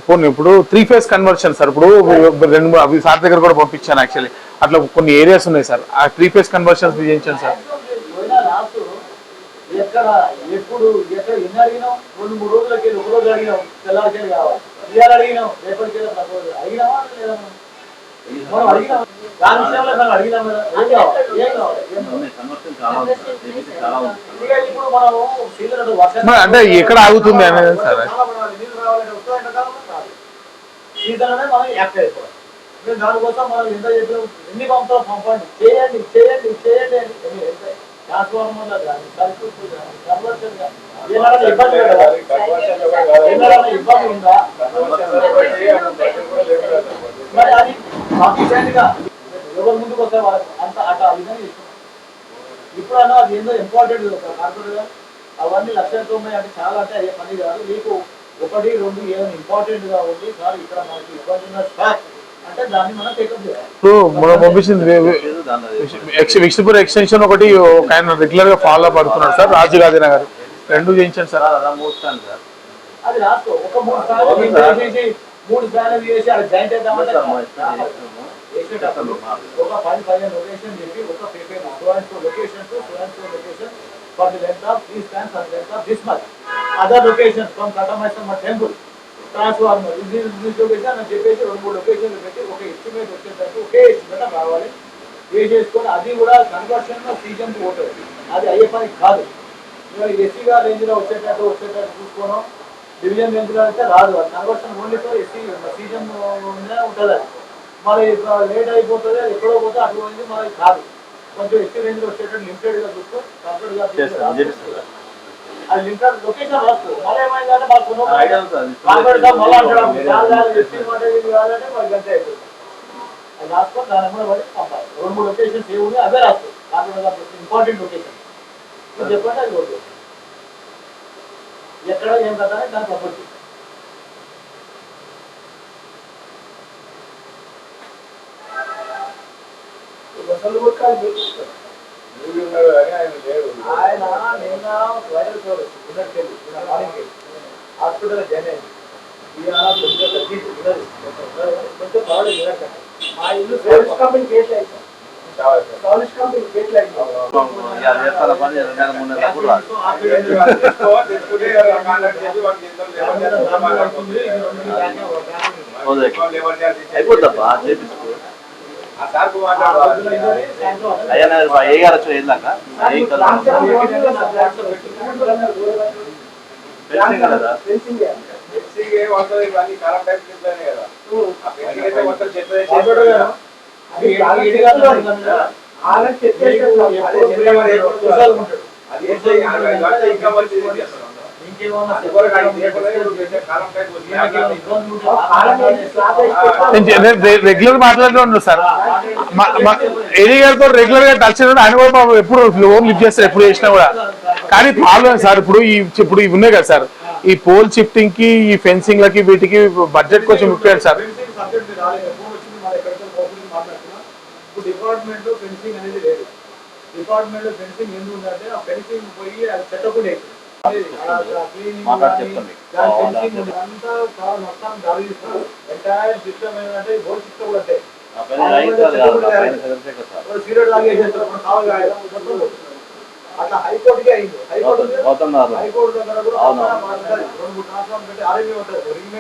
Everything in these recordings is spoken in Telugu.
పోనీ ఇప్పుడు 3 ఫేజ్ కన్వర్షన్ సార్. ఇప్పుడు రెండు అవి సార్ దగ్గర కూడా పంపించాను యాక్చువల్లీ. అట్లా కొన్ని ఏరియాస్ ఉన్నాయి సార్, ఆ 3 ఫేజ్ కన్వర్షన్స్ చేయించాను సార్. ఎక్కడ ఎప్పుడు ఎక్కడ ఎన్ని అడిగినాం? 2-3 రోజులకి ఒక రోజు అడిగినాం, తెల్లారికేది కావాలి. ఇవాళ అడిగినాం, రేపటికి అడిగినామా లేదా? మనం అడిగినాం దాని విషయంలో మనం అడిగినాం కదా. ఏం కావాలి? ఏం కావాలి? ఇప్పుడు మనం అంటే ఎక్కడ ఆగుతుంది అనేది సార్. నీళ్ళు రావాలంటే వస్తాయంటే సీజన్ అనేది మనం యాక్ట్ అయిపోవాలి. మేము దానికోసం మనం ఎంత చెప్పినాం, ఎన్ని పంపుతాం పంపండి, చేయండి చేయండి చేయండి అని ట్రాన్స్ఫార్మర్లో కానీ సర్క్యూట్ కానీ కన్వర్షన్ కానీ ఏమైనా ఇబ్బంది కదా? ఏమైనా ఇబ్బంది ఉందా? మరి అది సఫిషియెంట్గా ఎవరు ముందుకు వస్తే వాళ్ళకి అంత అట్లా విధంగా ఇస్తున్నాం. ఇప్పుడన్నా అది ఏందో ఇంపార్టెంట్ కార్పొరేట్గా అవన్నీ 1,90,000 అంటే చాలా అంటే అయ్యే పని కాదు. మీకు 1-2 ఏమైనా ఇంపార్టెంట్గా ఉంది సార్, ఇక్కడ మనకి ఇబ్బంది ఉన్న సార్ అంటే దాన్ని మనం టేకప్ చేయాలి. ఇప్పుడు మనం పంపించింది విష్ణుపూర్ ఎక్స్టెన్షన్ ఒకటి ఆయన రెగ్యులర్ గా ఫాలో పడుతున్నాడు సార్. రాజుగాదిన గారు 2 చేయించాను సార్. అది లాస్ట్ ఒక 3 సార్లు చేసి 3 సార్లు చేసి అది జాయింట్ అవుతామంటే ఒక 10-15 లొకేషన్ చెప్పి ఒక location for the length of these stands and length of this much. Other locations from Katamaisama temple, transformer, this location అని చెప్పేసి 2-3 లొకేషన్లు పెట్టి ఒక ఎస్టిమేట్ వచ్చేటట్టు ఒకే ఎస్టిమేట్ రావాలి. వేసేసుకొని అది కూడా కన్వర్షన్ సీజన్ ఓటర్ అది అయ్యే పని కాదు. ఎస్సీగా రేంజ్లో వచ్చేటట్టు చూసుకోవడం, డివిజన్ రేంజ్లో అయితే రాదు. అది కన్వర్షన్ ఓన్లీతో ఎస్సీ సీజన్ ఉంటుంది. అది మరి లేట్ అయిపోతుంది, అది ఎక్కడో పోతే అటు పోయింది మరి కాదు. కొంచెం ఎస్సీ రేంజ్లో వచ్చేటట్టు లిమిటెడ్గా చూస్తూ కంప్లీట్గా అది లిమిటెడ్ లొకేషన్ వస్తుంది. మళ్ళీ ఏమైందంటే మాకు మళ్ళీ అంటాడు ఎస్సీ మాట్లాడేది కాదంటే మరి గంట అయిపోతుంది. అది రాసుకొని దాని కూడా పడి పంపాలి. 2-3 లొకేషన్స్ ఏ ఉన్నాయి అవే రాస్తుంది. కాకుండా ఇంపార్టెంట్ లొకేషన్ చెప్పండి, అది ఓకే ఎక్కడ ఏం కదా దాన్ని సపోర్ట్ చేస్తాం. ఆయన నిన్న వైరల్ హాస్పిటల్ జాయిన్ అయింది. ఇవాళ కొంచెం తగ్గింది, కొంచెం బాగా మా ఇల్లు కంపెనీ కేసు అయింది. అయిపోద్దబ్బా చేపించుకో. అయ్యా ఏ గారు వచ్చి వెళ్ళాక కదా రెగ్యులర్ మాట్లాడుతూ సార్. ఏడీ గారితో రెగ్యులర్ గా టచ్ ఆయన కూడా ఎప్పుడు లోన్ లిఫ్ట్ చేస్తారు ఎప్పుడు చేసినా కూడా. కానీ ప్రాబ్లం సార్ ఇప్పుడు ఇవి ఉన్నాయి కదా సార్, ఈ పోల్ షిఫ్టింగ్ కి ఈ ఫెన్సింగ్ లకి వీటికి బడ్జెట్ కొంచెం ముఖ్యం సార్. డిపార్ట్మెంట్ ఫెన్సింగ్ అనేది లేదు. డిపార్ట్మెంట్ ఫెన్సింగ్ ఎందుకు ఉందంటే ఆ ఫెన్సింగ్ పోయి అది చెట్టకుండా అట్లా హైకోర్టుకి అయింది. హైకోర్టు దగ్గర కూడా 2-3 ట్రాన్స్ఫార్మర్ పెట్టి ఆర్ఎంఏ ఉంటుంది, రింగ్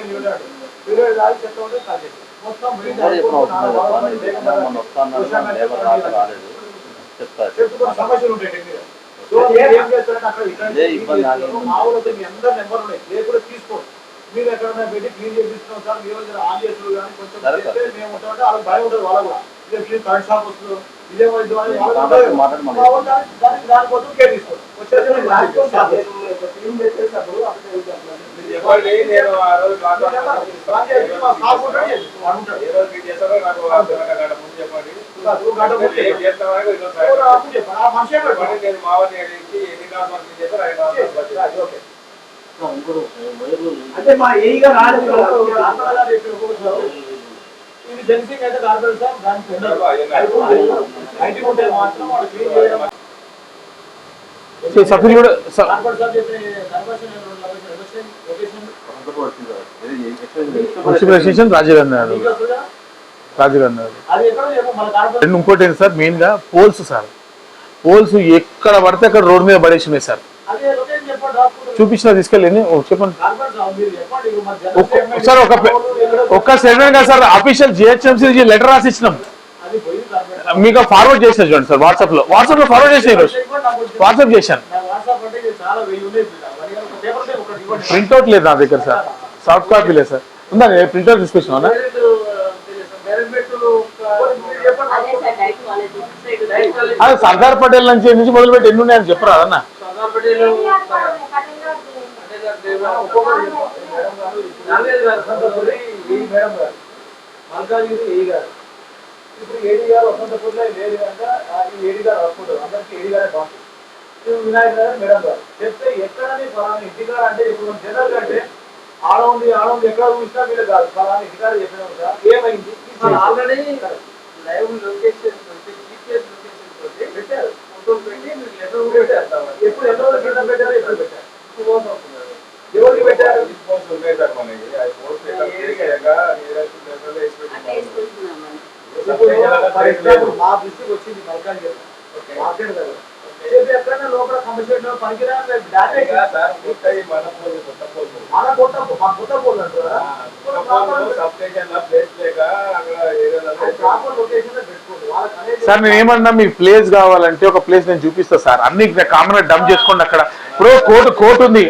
పీరియడ్ లాగి చెత్త ఉంటే కాసేది మొత్తం సమస్యలు ఉంటాయి. ఏం చేస్తారంటే అక్కడ మామూలు మీ అందరు నెంబర్ ఉన్నాయి, లేకుండా తీసుకోండి. మీరు ఎక్కడైనా పెట్టి క్లీన్ చేపిస్తున్నాం సార్, మీరు ఆన్ చేసుడు కానీ కొంచెం చేస్తే మేము ఉంటామంటే వాళ్ళకి భయం ఉంటుంది. వాళ్ళకు కూడా ఇదే క్లీన్ కరెంట్ షాప్ వస్తుంది, ఇదే దానికోసం కేర్ తీసుకోండి. అంటే మా ఏగా రాలేదు ఇది జెన్సింగ్ అయితే కార్పొరేట్ సార్ దానికి ఐటీ ఉంటే మాత్రం వాడు క్లీన్ చేయడం. సో సఫిల్ కూడా కార్పొరేట్ సార్ చెప్పిన conversion location municipal station Rajiv Gandhi Nagar. మీకు వస్తుందా? రాజీవ్ గాంధీ నగర్. అది ఎక్కడ చెప్పు మన కార్పొరేషన్ రెండు ఇంకోటి ఏంటి సార్, మెయిన్ గా పోల్స్ సార్. పోల్స్ ఎక్కడ పడితే అక్కడ రోడ్ మీద పడేసినాయి సార్. అదే లొకేషన్ చెప్పండి డాక్టర్. చూపించిన తీసుకెళ్ళి చెప్పండి కార్పొరేషన్ మీరు చెప్పండి ఇక మన జనరల్ సార్. ఒక్క స్టేట్మెంట్ కదా సార్, అఫీషియల్ జిహెచ్ఎంసీ లెటర్ రాసి ఇచ్చినాం, అది పోయి కార్పొరేషన్ మీకు ఫార్వర్డ్ చేసిన చూడండి సార్. వాట్సాప్ లో ఫార్వర్డ్ చేసిన ఈరోజు వాట్సాప్ చేశాను. వాట్సాప్ అంటే ఇది చాలా వెయ్యి ఉన్నాయి మరి ఒక పేపర్ ఒకటి ఇవ్వండి. ప్రింట్అవుట్ లేదు నా దగ్గర సార్, సాఫ్ట్ కాపీ లేదు సార్. ఉందా ప్రింట్అవుట్ తీసుకొచ్చినా? చెప్పండి అది సర్దార్ పటేల్ నుంచి మొదలుపెట్టి ఎన్ని ఉన్నాయని చెప్పరా అన్న? మల్కాజ్గిరి ఏఈ గారు ఇప్పుడు ఏడీ గారు వసంతపూర్లో లేదు కనుక ఈ ఏడీ గారు రాసుకుంటారు, అందరికి ఏడీ గారే బాస్. వినాయక్ గారు మేడం గారు చెప్తే ఎక్కడని ఫలానా ఇంటికాడ అంటే ఇప్పుడు జనరల్ అంటే ఆడ ఉంది ఎక్కడ చూసినా వీళ్ళు కాదు ఫలానా ఇంటికాడ చెప్పినాం కదా ఏమైంది already live location GPS location తోటి పెట్టారు, ఫోటోలు పెట్టి మీకు లెటర్ కూడా పెట్టారు. ఎప్పుడు ఎన్నో కింద పెట్టారు, ఎప్పుడు పెట్టారు, ఎవరికి పెట్టారు? ఫర్ ఎగ్జాంపుల్ మా దృష్టికి వచ్చింది మల్కాజ్గిరి మార్కెట్ దగ్గర ఎక్కడైనా లోపల కమిషన్ పనికిరాని మన కొత్త పోల్ అంటారా? ప్రాపర్ లొకేషన్ పెట్టుకోండి వాళ్ళకి అనేది. సార్ నేను ఏమన్నా మీకు ప్లేస్ కావాలంటే ఒక ప్లేస్ నేను చూపిస్తా సార్, అన్ని కామన్ గా డంప్ చేసుకోండి. అక్కడ ఇప్పుడు కోర్టు ఉంది,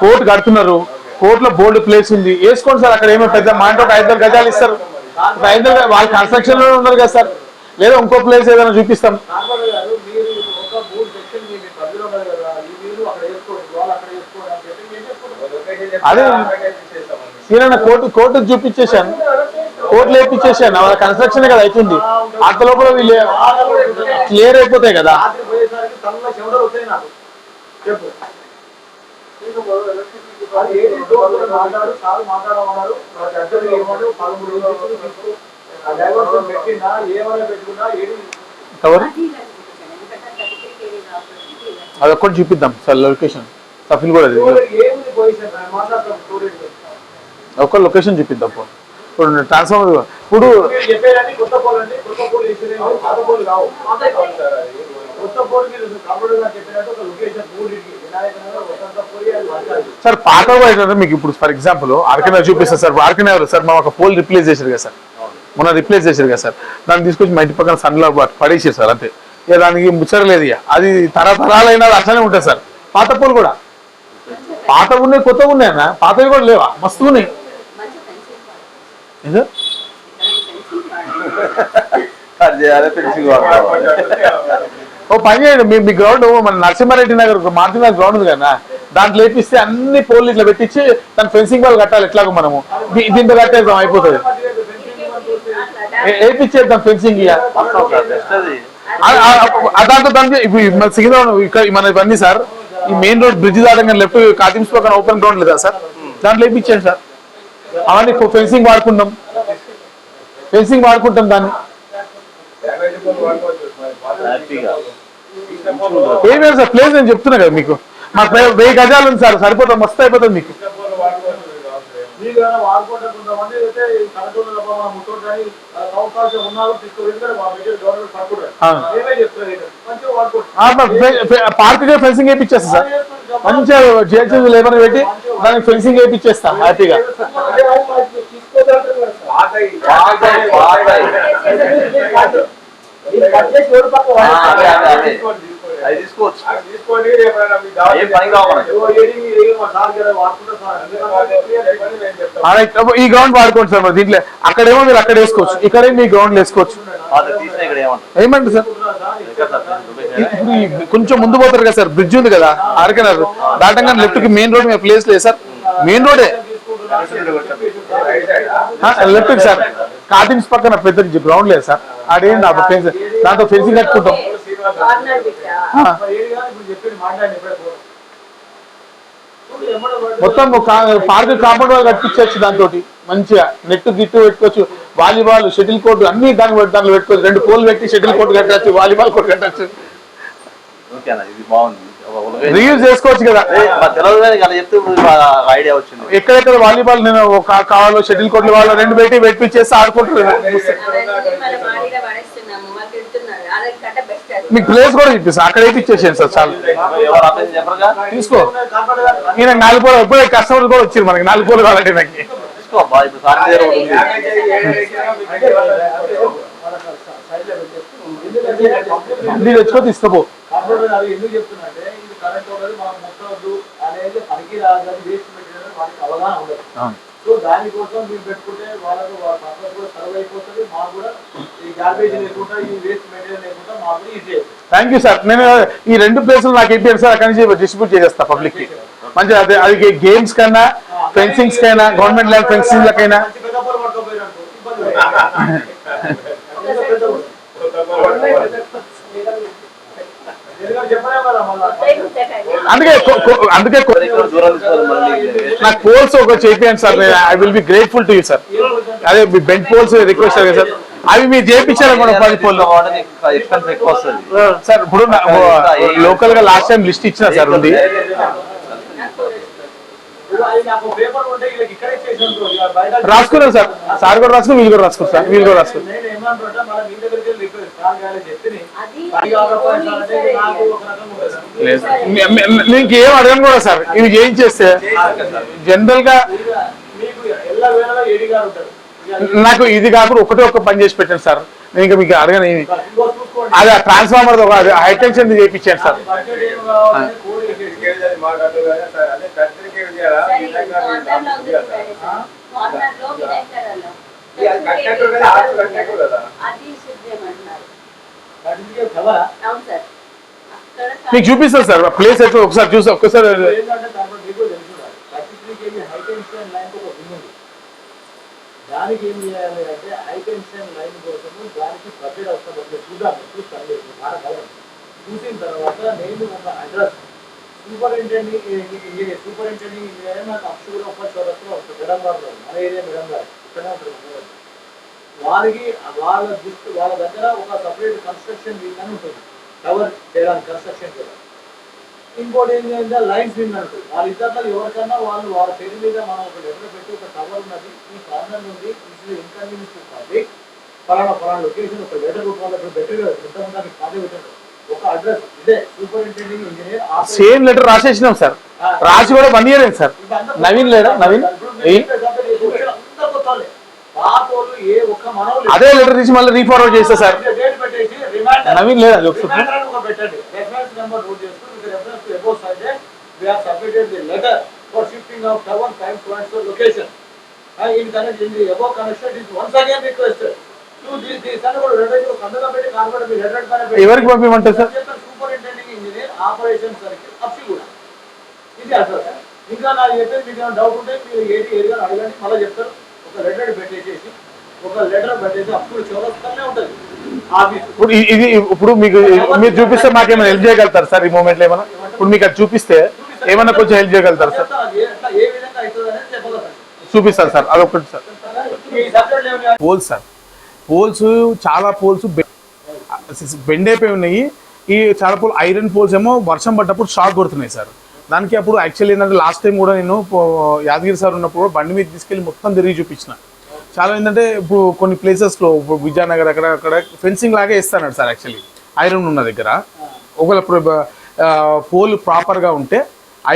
కోర్టు కడుతున్నారు, కోర్టులో బోల్డ్ ప్లేస్ ఉంది, వేసుకోండి సార్. అక్కడ ఏమో పెద్ద మా అంటే ఒక 5 గజాలు ఇస్తారు, ఒక 5 వాళ్ళు కన్స్ట్రక్షన్ లో ఉన్నారు కదా సార్. లేదా ఇంకో ప్లేస్ ఏదైనా చూపిస్తాం. నార్మల్ గారు మీరు ఒక 3 సెక్షన్ మీ పరిధిలో ఉన్నారు కదా, ఈ మీరు అక్కడ వేసుకోండి, వాళ్ళు అక్కడ వేసుకోండి అని చెప్పి ఏం చేసుకుంటారు? అదే సీనన్న కోర్టు చూపించేశాను, కోర్టులో వేయించేసాను, వాళ్ళ కన్స్ట్రక్షన్ కదా అవుతుంది. అంత లోపల వీళ్ళు క్లియర్ అయిపోతాయి కదా. రాత్రి పోయేసరికి తనలో చెమటలు వచ్చాయి నాకు చెప్పు. అది ఏది మాట్లాడమన్నారు, చర్చలు ఏమన్నారు, 13 రోజులు తీసుకో ఆ డైవర్షన్ పెట్టినా ఏమైనా పెట్టుకున్నా ఏది ఎవరు అదొక్కటి చూపిద్దాం సార్. లొకేషన్ సఫిల్ కూడా ఏముంది పొజిషన్ మాట్లాడతాం స్టూడెంట్ ఒక్క లొకేషన్ చూపిద్దాం. ఇప్పుడు ట్రాన్స్ఫార్మర్ ఇప్పుడు చెప్పేదండి కొత్త పోల్ అండి, కొత్త పోల్ వేసేది పాత పోల్ కావు. కొత్త పోల్ మీరు కంప్యూటర్ గా చెప్పినట్టు ఒక లొకేషన్ వినాయక నగర్ వసంతపూరి అది మాట్లాడాలి సార్. పాత ఏంటంటే మీకు ఇప్పుడు ఫర్ ఎగ్జాంపుల్ ఆర్కెనగర్ చూపిస్తారు సార్. ఆర్కెనగర్ సార్ మా ఒక పోల్ రిప్లేస్ చేశారు కదా సార్, మొన్న రిప్లేస్ చేశారు కదా సార్. దాన్ని తీసుకొచ్చి మా ఇంటి పక్కన సన్లో పడేసారు సార్, అంతే. ఇక దానికి ముచ్చరలేదు, ఇక అది తరతరాలైనా అట్లనే ఉంటుంది సార్. పాత పోల్ కూడా పాతగా ఉన్నాయి, కొత్తగా ఉన్నాయన్న, పాతవి కూడా లేవా? మస్తు ఉన్నాయి. ఓ పని చేయండి, మీ గ్రౌండ్ మన నరసింహారెడ్డి నగర్ మార్తినగర్ గ్రౌండ్ ఉంది కదా, దాంట్లో వేపిస్తే అన్ని పోల్లు ఇట్లా పెట్టించి దాని ఫెన్సింగ్ వాళ్ళు కట్టాలి. ఎట్లాగో మనము దీంట్లో కట్టేద్దాం, అయిపోతుంది. వేపించేద్దాం ఫెన్సింగ్. దాంట్లో దానికి ఇప్పుడు సికింద్రాబాద్ ఇక్కడ మన ఇవన్నీ సార్, ఈ మెయిన్ రోడ్ బ్రిడ్జ్ దాటంగా లెఫ్ట్ కాతిమ్స్ పక్కన ఓపెన్ గ్రౌండ్ లేదా సార్, దాంట్లో వేపించండి సార్. అవన్నీ ఫెన్సింగ్ వాడుకుంటాం, దాన్ని. ఏమేమి సార్ ప్లేస్ నేను చెప్తున్నా కదా మీకు, మాకు 1000 గజాలు ఉంది సార్, సరిపోతుంది, మస్తు అయిపోతుంది మీకు. మీకు వాడుకుంటే కొంతమంది అయితే కనకూరు ముట్టని అవకాశం ఉన్నారు తీసుకుని గవర్నమెంట్ పడుకుంటారు మేమే చెప్తారు మంచిగా వాడుకుంటారు. పార్క్ ఫెన్సింగ్ వేయించేస్తా సార్, మంచిగా జిహెచ్ఎం లేబర్ పెట్టి దానికి ఫెన్సింగ్ వేయించేస్తా హ్యాపీగా. ఈ గ్రౌండ్ వాడుకోండి సార్, మరి దీంట్లో అక్కడేమో మీరు అక్కడ వేసుకోవచ్చు, ఇక్కడే మీ గ్రౌండ్ వేసుకోవచ్చు. ఏమంటారు సార్? ఇప్పుడు కొంచెం ముందు పోతారు కదా సార్, బ్రిడ్జ్ ఉంది కదా ఆర్కెనర్ దాటంగా లెఫ్ట్ కి మెయిన్ రోడ్ ప్లేస్ లేదు సార్, మెయిన్ రోడే లెఫ్ట్ సార్. కాటింగ్స్ పక్కన పెద్ద గ్రౌండ్ లేదు సార్, ఆడేంటి దాంతో ఫెన్సింగ్ కట్టుకుంటాం. మొత్తం పార్క్ కాంపౌండ్ వాళ్ళు కట్టించవచ్చు, దాంతో మంచిగా నెట్ గిట్టు పెట్టుకోవచ్చు, వాలీబాల్ షటిల్ కోర్టు అన్ని దాంట్లో పెట్టుకోవచ్చు. 2 పోల్ పెట్టి షటిల్ కోర్టు కట్టచ్చు, వాలీబాల్ కోర్టు కట్టచ్చు. రీయూజ్ చేసుకోవచ్చు కదా. తెలియదు కానీ అలా చెప్తే ఐడియా వచ్చింది. ఎక్కడెక్కడ వాలీబాల్ నేను కావాలో షటిల్ కోట్లు వాళ్ళు 2 పెట్టి పెట్టించేసి ఆడుకుంటున్నారు. మీకు ప్లేస్ కూడా చూపిస్తాను, అక్కడైతే ఇచ్చేసాను సార్ చాలు తీసుకో. ఈయన 4 పూలు ఎప్పుడే కస్టమర్లు కూడా వచ్చారు మనకి 4 పూలు కావాలంటే నాకు తీసుకోబ్బా. ఇప్పుడు సార్ దగ్గర ఉంది. తెచ్చుకో తీసుకోపో. ఎందుకు చెప్తున్నా అంటే ఇది కరెంట్ ఉన్నది మనం ముట్టవద్దు అనేది పనికి రాదని వేస్ట్ మెటీరియల్ వాళ్ళకి అవగాహన ఉండదు. సో దానికోసం మీరు పెట్టుకుంటే వాళ్ళకు పర్పస్ కూడా సర్వ్ అయిపోతుంది, మాకు కూడా ఈ గార్బేజ్ లేకుండా ఈ వేస్ట్ మెటీరియల్ లేకుండా మాకు కూడా ఈజీ అవుతుంది. Thank you sir. నేను ఈ 2 ప్లేసులు నాకు ఏంటి సార్ అక్కడి నుంచి డిస్ట్రిబ్యూట్ చేసేస్తా పబ్లిక్ కి. మంచిగా అది గేమ్స్ కన్నా ఫెన్సింగ్స్ కైనా గవర్నమెంట్ ల్యాండ్ ఫెన్సింగ్ లకైనా అందుకే నాకు పోల్స్ ఒక చేయండి sir. I will be grateful to you sir. అదే బెంట్ పోల్స్ రిక్వెస్ట్ సార్, అవి మీరు చేయించారనుకోండి 10 పోల్లు సార్. ఇప్పుడు లోకల్ గా లాస్ట్ టైం లిస్ట్ ఇచ్చిన సార్ ఉంది. రాసుకున్నాను సార్, సార్ కూడా రాసుకుని వీళ్ళు కూడా రాసుకున్నారు సార్, వీళ్ళు కూడా రాసుకున్నారు. ఇంకేం అడగను కూడా సార్, ఇవి చేయించేస్తే జనరల్ గా నాకు ఇది కాకుండా ఒక్క పని చేసి పెట్టాను సార్. నేను ఇంకా మీకు అడగను ఏమి. అదే ట్రాన్స్ఫార్మర్ హై టెన్షన్ చేయించాను సార్. మీకు చూపిస్తాను సార్ ప్లేస్ ఎట్లా ఒకసారి చూసి ఒక్కసారి. దానికి ఏం చేయాలి అంటే హై టెన్షన్ లైన్ కోసము దానికి బడ్జెట్ అవసరం చూద్దాం. చూసిన తర్వాత నేను ఒక అడ్రస్ సూపరింటెండెంట్ ఇంజనీర్ నాకు అక్షులో చౌరస్లో వస్తుంది మెడంగారులో, మన ఏరియా మెడంగారు ఇక్కడే ఉంటుంది. వారికి వాళ్ళ దగ్గర ఒక సపరేట్ కన్స్ట్రక్షన్ వింగ్ అని ఉంటుంది కవర్ చేయడానికి, కన్స్ట్రక్షన్ చేయడానికి. ఇంకోటి ఏంటంటే లైన్స్ వింగ్ అంటుంది. వాళ్ళిద్దరిలో ఎవరికన్నా వాళ్ళ పేరు మీద మనం ఒక లెటర్ పెట్టి ఒక కవర్ ఉన్నది ఈ కార్నర్ నుండి ఇన్కన్వీనియన్స్ పబ్లిక్ ఫలానా లొకేషన్ ఒక లెటర్ రూపంలో బెటర్ ఎంతమంది ఖాళీ పెట్టండి. ఒక అడ్రస్ ఇదే సూపరింటెండెంట్ ఇంజనీర్ సేమ్ లెటర్ రాసేసినాం సార్. రాసి కూడా 1 year అయింది సార్. నవీన్ లేడా? నవీన్ అదే లెటర్ తీసి మళ్ళీ రీఫార్వర్డ్ చేస్తా సార్. నవీన్ లేదా? ఎవరికి పంపించమంటారు sir? Superintendent engineer operation circle Apsiguda ఇది అడ్రస్. ఇంకా నాకు చెప్పేది మీకు ఏమైనా డౌట్ ఉంటే మీరు ఏరియా అడగండి, మళ్ళీ చెప్తారు. ఒక లెటర్ పెట్టేసి అప్పుడు చౌరస్తానే ఉంటుంది ఆఫీస్. ఇప్పుడు మీకు మీరు చూపిస్తే మాకేమైనా హెల్ప్ చేయగలుగుతారు సార్? ఈ మూమెంట్ లో ఏమైనా ఇప్పుడు మీకు అది చూపిస్తే ఏమైనా కొంచెం హెల్ప్ చేయగలుగుతారు సార్? ఏ విధంగా అవుతుంది అనేది చెప్పగలుగుతారు. చూపిస్తాను సార్, అదొకటి సార్. పోల్స్ సార్, పోల్స్ చాలా పోల్స్ బెండ్ అయిపోయి ఉన్నాయి. ఈ చాలా పోల్ ఐరన్ పోల్స్ ఏమో వర్షం పడ్డప్పుడు షాక్ కొడుతున్నాయి సార్. దానికి అప్పుడు యాక్చువల్లీ ఏంటంటే లాస్ట్ టైం కూడా నేను యాదగిరి సార్ ఉన్నప్పుడు బండి మీద తీసుకెళ్ళి మొత్తం తిరిగి చూపించిన. చాలా ఏంటంటే ఇప్పుడు కొన్ని ప్లేసెస్లో ఇప్పుడు విజయనగర్ అక్కడ ఫెన్సింగ్ లాగా వేస్తాడు సార్. యాక్చువల్లీ ఐరన్ ఉన్న దగ్గర ఒకవేళ పోల్ ప్రాపర్గా ఉంటే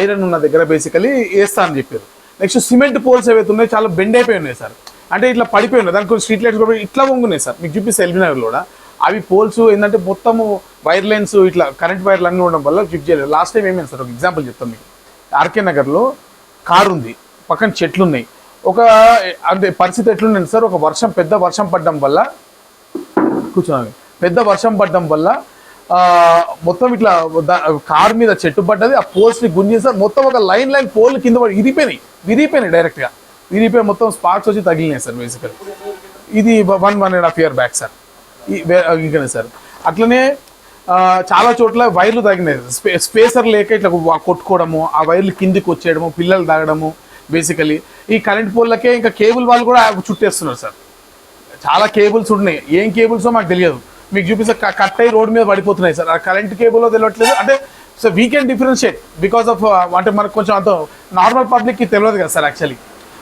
ఐరన్ ఉన్న దగ్గర బేసికలీ వేస్తా అని చెప్పారు. నెక్స్ట్ సిమెంట్ పోల్స్ ఏవైతే ఉన్నాయో చాలా బెండ్ అయిపోయి ఉన్నాయి సార్. అంటే ఇట్లా పడిపోయి ఉన్నాయి. దానికి కొన్ని స్ట్రీట్ లైట్స్ కూడా ఇట్లా వంగున్నాయి సార్. మీకు చూపిస్తే ఎల్బీనగర్లో కూడా అవి పోల్స్ ఏంటంటే మొత్తము వైర్ లైన్స్ ఇట్లా కరెంట్ వైర్లు అన్నీ ఉండడం వల్ల ఫిక్స్ చేయలేదు. లాస్ట్ టైం ఏమైంది సార్, ఒక ఎగ్జాంపుల్ చెప్తాను మీకు. ఆర్కే నగర్లో కారు ఉంది, పక్కన చెట్లు ఉన్నాయి. అంటే పరిస్థితి ఎట్లుంది సార్, ఒక పెద్ద వర్షం పడడం వల్ల కూర్చోండి, పెద్ద వర్షం పడడం వల్ల మొత్తం ఇట్లా కారు మీద చెట్టు పడ్డది. ఆ పోల్స్ని గుంజి సార్ మొత్తం ఒక లైన్ పోల్ కింద విరిగిపోయినాయి డైరెక్ట్గా. విరిగిపోయి మొత్తం స్పార్క్స్ వచ్చి తగిలినాయి సార్. బేసికల్ ఇది 1.5 year బ్యాక్ సార్. ఇంకా సార్ అట్లనే చాలా చోట్ల వైర్లు తగినాయి. స్పేసర్ లేక ఇట్లా కొట్టుకోవడము, ఆ వైర్లు కిందికి వచ్చేయడము, పిల్లలు తాగడము. బేసికలీ ఈ కరెంట్ పోల్లకే ఇంకా కేబుల్ వాళ్ళు కూడా చుట్టేస్తున్నారు సార్. చాలా కేబుల్స్ ఉన్నాయి, ఏం కేబుల్సో మాకు తెలియదు. మీకు చూపిస్తే కట్ అయ్యి రోడ్డు మీద పడిపోతున్నాయి సార్. ఆ కరెంట్ కేబుల్లో తెలియట్లేదు. అంటే so we can differentiate because of అంటే మనకు కొంచెం అంత నార్మల్ పబ్లిక్కి తెలియదు కదా సార్ యాక్చువల్లీ.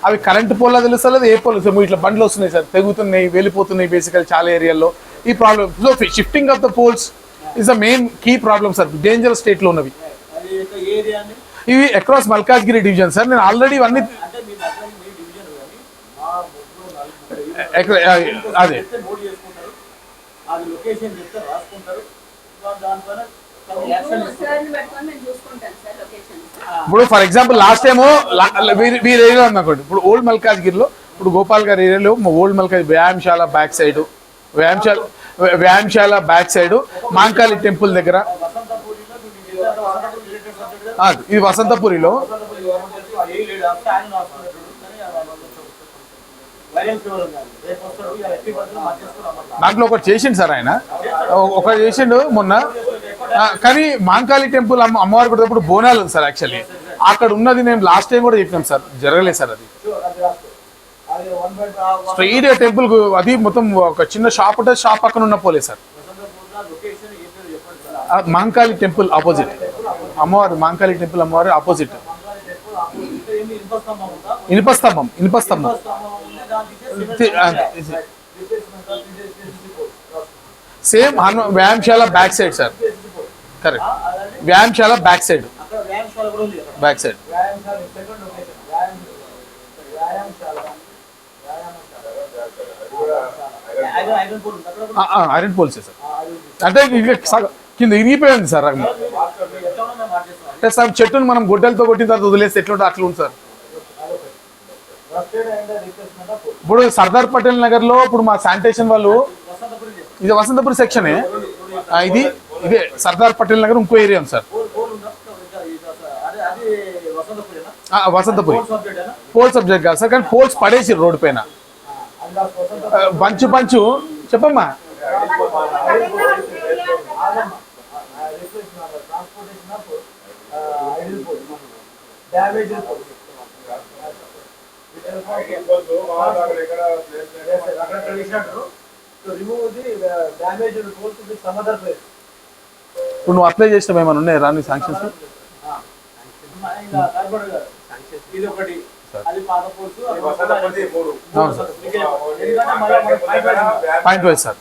అవి కరెంట్ పోల్లో తెలుస్తలేదు, ఏ పోల్ ఇట్లా బండ్లు వస్తున్నాయి సార్, తెగుతున్నాయి, వెళ్ళిపోతున్నాయి బేసికల్ చాలా ఏరియాల్లో. ఈ problem so shifting of the poles is the main key problem sir, dangerous స్టేట్లో ఉన్నవి. అది యొక్క ఏరియా అండి ఇవి అక్రాస్ మల్కాజ్గిరి డివిజన్ సార్. నేను ఆల్రెడీ ఇవన్నీ అంటే మీ దగ్గర మీ డివిజన్ కానీ మా బుక్లో 4 అదే నోట్ చేసుకుంటారు, అది లొకేషన్ చెప్తే రాసుకుంటారు, దానిపైన యాక్షన్ ఇప్పుడు ఫర్ ఎగ్జాంపుల్ లాస్ట్ టైము వీరి ఏరియా ఉందనుకోండి, ఇప్పుడు ఓల్డ్ మల్కాజ్గిరిలో ఇప్పుడు గోపాల్ గారి ఏరియాలో ఓల్డ్ మల్కాజ్ వ్యాయామశాల బ్యాక్ సైడ్, వ్యాయామశాల బ్యాక్ సైడ్ మాంకాళి టెంపుల్ దగ్గర, వసంతపూరిలో మీరు వసంతపూర్ రిలేటెడ్ సబ్జెక్ట్ ఇది వసంతపురిలో. దాంట్లో ఒకటి చేసిండు సార్ ఆయన, ఒకటి చేసిండు మొన్న. కానీ మాంకాళి టెంపుల్ అమ్మవారి కూడా ఇప్పుడు బోనాలు ఉంది సార్ యాక్చువల్లీ. అక్కడ ఉన్నది నేను లాస్ట్ టైం కూడా చెప్పినాం సార్, జరగలేదు సార్ అది. స్ట్రైట్ టెంపుల్ అది మొత్తం ఒక చిన్న షాప్ ఉంటుంది, షాప్ పక్కన ఉన్న పోలే సార్. మాంకాళి టెంపుల్ ఆపోజిట్, అమ్మవారు మాంకాళి టెంపుల్ అమ్మవారి ఆపోజిట్. ఇనుపస్తంభం సేమ్ వ్యాయామశాల బ్యాక్ సైడ్ సార్, కరెక్ట్. వ్యాయామశాల back side, back side iron పోల్సే సార్. అంటే కింద ఇరిగిపోయింది సార్. అంటే సార్ చెట్టును మనం గొడ్డలతో కొట్టిన తర్వాత వదిలేస్తే ఎట్లుంటే అట్లా ఉంది సార్. ఇప్పుడు సర్దార్ పటేల్ నగర్ లో ఇప్పుడు మా శానిటేషన్ వాళ్ళు, ఇది వసంతపురి సెక్షనే, ఇది ఇదే సర్దార్ పటేల్ నగర్ ఇంకో ఏరియా ఉంది సార్. వసంతపురి పోల్ సబ్జెక్ట్ కాదు సార్, కానీ పోల్స్ పడేసి రోడ్డు పైన పంచు చెప్పమ్మా. ఇప్పుడు నువ్వు అప్లై చేసినావు ఏమైనా ఉన్నాయి రాని శాంక్షన్స్? ఇది ఒకటి, అది పాయింట్ వైజ్ సార్.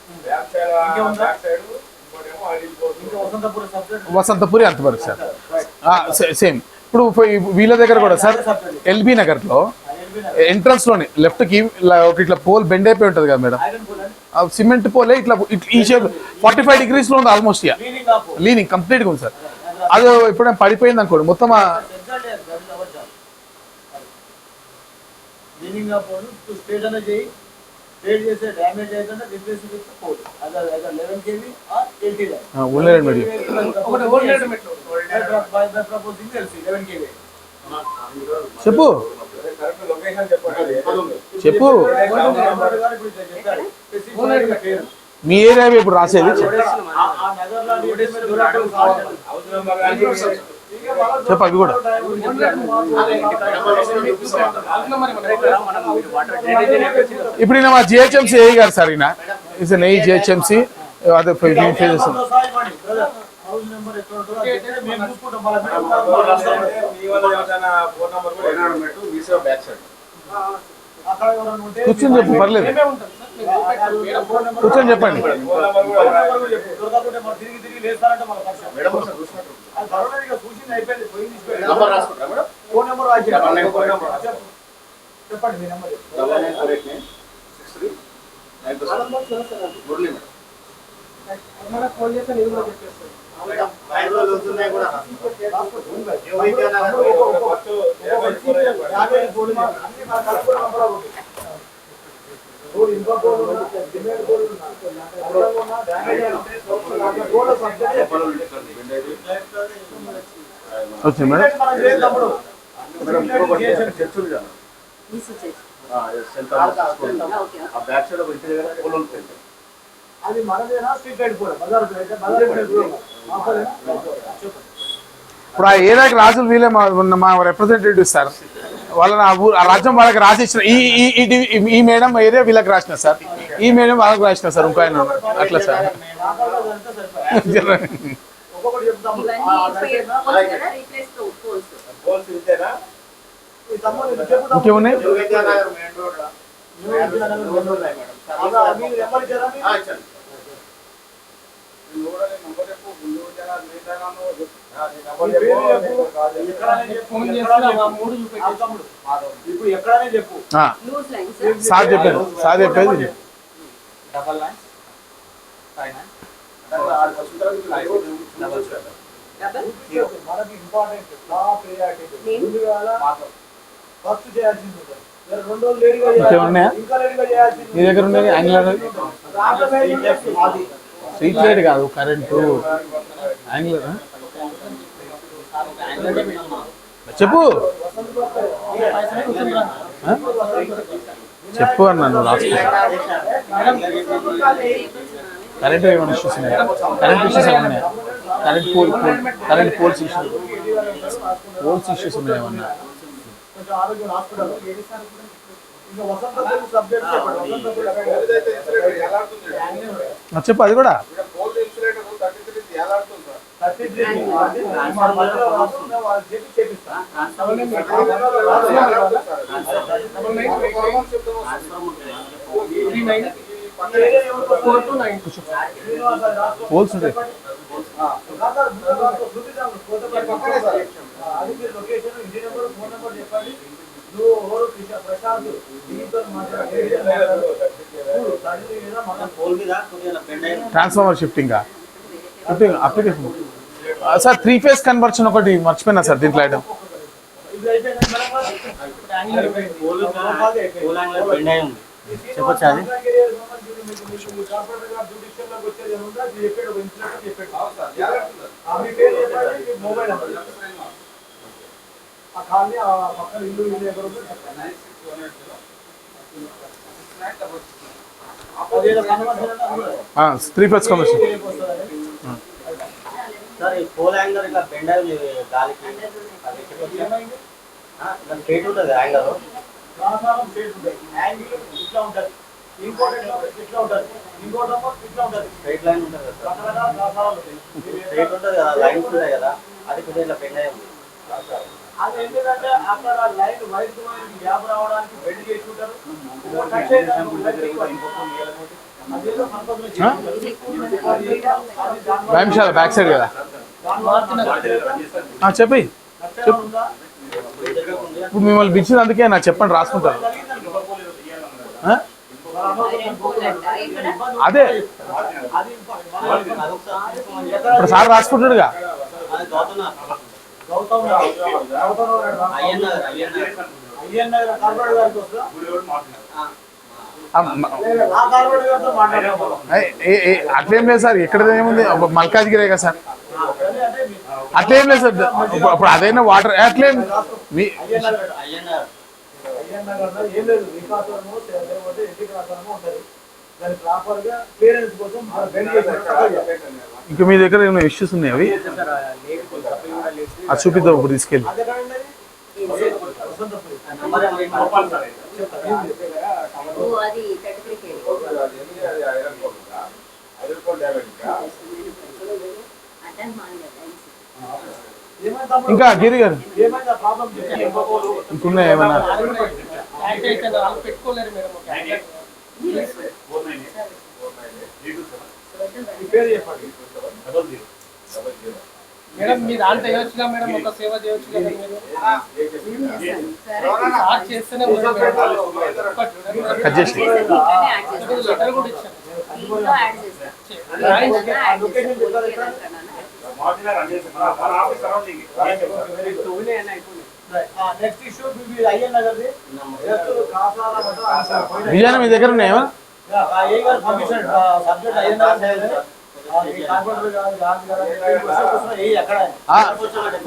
వసంతపురి అంతవరకు సార్ సేమ్. ఇప్పుడు వీళ్ళ దగ్గర కూడా సార్ ఎల్బీ నగర్ లో ఎంట్రన్స్ లోనే లెఫ్ట్ కి ఇట్లా పోల్ బెండ్ అయిపోయి ఉంటది కదా మేడం, సిమెంట్ పోలే ఇట్లా ఈ షేప్ 45 degrees లో ఉంది ఆల్మోస్ట్. లీనింగ్ కంప్లీట్ గా ఉంది సార్. అది ఎప్పుడైనా పడిపోయింది అనుకోండి మొత్తం చెప్పు చెప్పు. మీ ఏరియా ఇప్పుడు రాసేది చెప్పు, అవి కూడా ఇప్పుడు ఈయన మా జిహెచ్ఎంసీ ఏ గారు సార్, ఈయన ఇస్ ఏ జిహెచ్ఎంసీ. అదే కూర్చొని చెప్పు, పర్లేదు కూర్చొని చెప్పండి. వచ్చింది మేడం. అది మనదేనా స్ట్రీట్ లైట్ కూడా బజార్ ఇప్పుడు ఆ ఏరియాకి రాజులు వీళ్ళే మా రిప్రజెంటేటివ్ సార్. వాళ్ళని ఆ రాజ్యం వాళ్ళకి రాసి ఇచ్చిన ఈ మేడం ఏరియా వీళ్ళకి రాసిన సార్, ఈ మేడం వాళ్ళకి రాసిన సార్, ఇంకో ఆయన అట్లా సార్. ఒక్కొక్కటి చెప్తాము. పోల్స్ ఇంతేనా? ఈ తమ్ముడు ఇది చెప్తాము. ఇంకేమున్నాయి? విద్యానగర్ మెయిన్ రోడ్ లా. న్యూ విద్యానగర్ రెండు ఉన్నాయి మేడం. అలా మీరు నెంబర్ ఇచ్చారా మీరు? ఇచ్చాను. నువ్వు కూడా నంబర్ చెప్పు. ముందు విద్యానగర్ మెయిన్ రంగంలో చెప్పు. మీ పేరు చెప్పు. ఎక్కడనే చెప్పు. ఆ తమ్ముడు. ఇప్పుడు ఎక్కడనే చెప్పు. సార్ చెప్పారు, సార్ చెప్పేది. 99 మనకి ఇంపార్టెంట్ ముందుగా ఫస్ట్ చేయాల్సింది ఉంటుంది. రెండు రోజులు లేటుగా ఇంకేమున్నాయా? ఇంకా లేటుగా చేయాల్సింది. మీ దగ్గర ఉండేది యాంగులర్ అది స్ట్రీట్ లైట్ కాదు, కరెంటు యాంగులర్. చెప్పు చెప్పు అన్నాను లాస్ట్. కరెంట్ ఏమైనా ఇష్యూస్ ఉన్నాయా? కరెంట్ ఇష్యూస్ ఏమన్నా? కరెంట్ పోల్స్ ఇష్యూస్ ఉన్నాయా ఏమన్నా? కొంచెం ఆరోగ్యం హాస్పిటల్ ఇంకా వసంతపూర్ సబ్జెక్ట్ చెప్పండి. వసంతపూర్ ఏదైతే ఇన్సులేటర్ ఎలాడుతుంది? చెప్పు అది కూడా. ఇక్కడ పోల్ ఇన్సులేటర్ 33 ఎలాడుతుంది సార్? 33 మన మధ్యలో రాస్తున్నా వాళ్ళు చెప్పి చేపిస్తాం. పోల్స్ ఉంటాయి. అది మీరు లొకేషన్, ఇంటి నెంబర్, ఫోన్ నెంబర్ చెప్పండి. నువ్వు ఎవరు ప్రశాంత్ దీంతో transformer shifting application sir. 3 phase conversion ఒకటి మర్చిపోయినా సార్ దీంట్లో ఐటమ్. ఇది అయిపోయింది. చెప్పొచ్చా అది? మొబైల్ ఖాళీ ఆ పక్కన ఇల్లు ఇల్లు ఎక్కడ ఉందో చెప్పండి. Three phase conversion. సార్ ఈ పోల్ యాంగర్ ఇట్లా బెండ్ అయ్యి గాలికి స్ట్రేట్ ఉంటుంది యాంగర్. రాసారం స్ట్రేట్ ఉంటుంది. యాంగిల్ ఇట్లా ఉంటుంది. ఇంకోటి ఇట్లా ఉంటుంది. ఇంకోటి ఇట్లా ఉంటుంది. స్ట్రైట్ లైన్ ఉంటుంది కదా సార్. రకరకాల రాసారాలు ఉంటాయి. స్ట్రైట్ ఉంటుంది కదా, లైన్స్ ఉంటాయి కదా, అది కొంచెం ఇట్లా బెండ్ అయ్యి ఉంది. అది ఎందుకంటే అక్కడ లైన్ వైట్ వైర్ గ్యాప్ రావడానికి బెండ్ చేసి ఉంటారు. కట్ చేయడానికి వ్యాయామశాల బ్యాక్ సైడ్ కదా. చెప్పి ఇప్పుడు మిమ్మల్ని పిలిచింది అందుకే నాకు చెప్పండి, రాసుకుంటారు. అదే ఇప్పుడు సార్ రాసుకుంటాడుగా. అది గౌతమ్ అయ్యన్నగర్ కార్పొరేట్ గారికి వస్తా. ఆ కార్పొరేట్ గారితో మాట్లాడతాం. అట్లేం లేదు సార్, ఇక్కడ ఏముంది మల్కాజ్గిరే కదా సార్. అట్లేం లేదు సార్, ఇప్పుడు అదైనా వాటర్ అట్లేం అయ్యన్నగర్ ఏం లేదు. వికాసము లేకపోతే ఇంటికి రాసనము ఉంటుంది. దాని ప్రాపర్ గా క్లియరెన్స్ కోసం బెండ్ చేసి ఇంకా మీ దగ్గర ఏమైనా ఇష్యూస్ ఉన్నాయి అవి అది చూపిద్దాం ఇప్పుడు తీసుకెళ్ళి. ఇంకా గిరి గారు ఇంకున్నాయి ఏమన్నా? పెట్టుకోలేరు మేడం. మీ దాంట్లో చేయొచ్చుగా మేడం, ఒక సేవ చేయొచ్చు కదా మీరు. స్టార్ట్ చేస్తేనే కట్ చేసి లెటర్ కూడా ఇచ్చాను. నెక్స్ట్ ఇష్యూ అయ్యన్నగర్ విజయన మీ దగ్గర ఉన్నాయా? పంపించండి సబ్జెక్ట్ అయ్యన్నగర్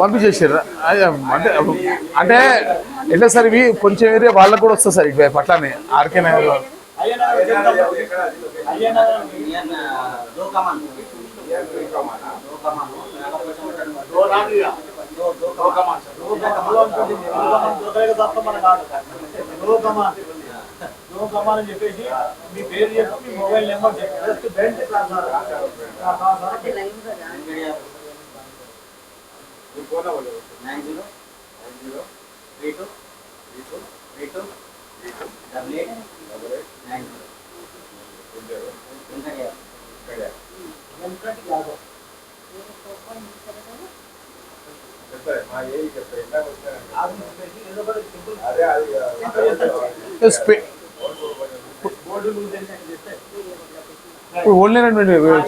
పంపించేసారు. అంటే అంటే ఎట్లా సార్ ఇవి కొంచెం ఏరియా వాళ్ళకు కూడా వస్తుంది సార్ ఇటువైపు అట్లానే ఆర్కే నగర్. అని చెప్పేసి మీ పేరు చెప్పి మీ మొబైల్ నెంబర్ చెప్పి ఫోన్ నెంబర్ 9032328890. వెంకట్ యాదవ్. మా ఏరియా చెప్తారు ఇందాక వచ్చారండి. ఆర్మీ చెప్పేసి ఏదో ఒకటి సింపుల్ అదే అది బోర్డు లూజ్ చేస్తే ఇప్పుడు ఓన్లీ